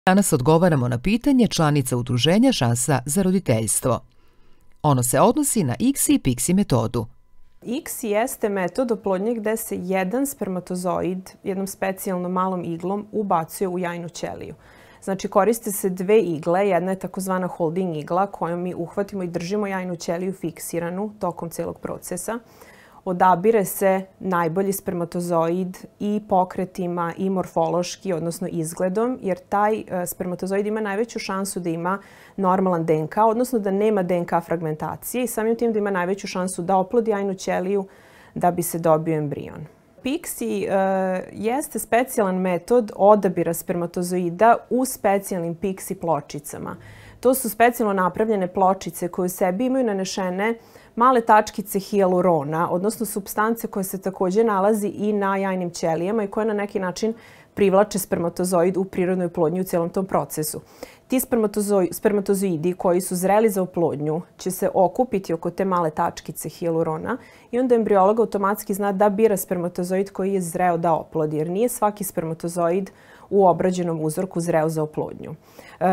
Danas odgovaramo na pitanje članica udruženja Šansa za roditeljstvo. Ono se odnosi na ICSI i PICSI metodu. ICSI jeste metod oplodnje gde se jedan spermatozoid jednom specijalnom malom iglom ubacuje u jajnu ćeliju. Znači, koriste se dve igle. Jedna je takozvana holding igla kojom mi uhvatimo i držimo jajnu ćeliju fiksiranu tokom celog procesa. Odabire se najbolji spermatozoid i pokretima i morfološki, odnosno izgledom, jer taj spermatozoid ima najveću šansu da ima normalan DNK, odnosno da nema DNK fragmentacije i samim tim da ima najveću šansu da oplodi jajnu ćeliju da bi se dobio embrion. PICSI jeste specijalan metod odabira spermatozoida u specijalnim PICSI pločicama. To su specijalno napravljene pločice koje u sebi imaju nanešene male tačkice hijalurona, odnosno supstance koje se također nalazi i na jajnim ćelijama i koje na neki način privlače spermatozoid u prirodnoj oplodnji u cijelom tom procesu. Ti spermatozoidi koji su zreli za oplodnju će se okupiti oko te male tačkice hijalurona i onda embriolog automatski zna da bira spermatozoid koji je zreo da oplodi, jer nije svaki spermatozoid u obrađenom uzorku zreo za oplodnju.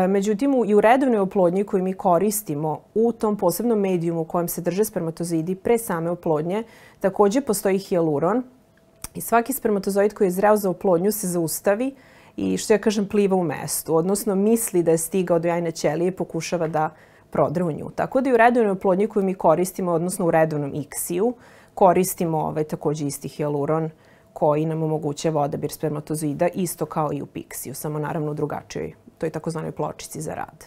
Međutim, i u redovnoj oplodnji koju mi koristimo u tom posebnom medijumu u kojem se drže spermatozoidi pre same oplodnje, također postoji hijaluron i svaki spermatozoid koji je zreo za oplodnju se zaustavi i, što ja kažem, pliva u mestu, odnosno misli da je stigao do jajne ćelije i pokušava da prodre u nju. Tako da i u redovnoj oplodnji koju mi koristimo, odnosno u redovnom ICSI-u, koristimo također isti hijaluron koji nam omogućava odabir spermatozoida isto kao i u PICSI-u, samo naravno u drugačijoj, toj takozvanoj pločici za rad.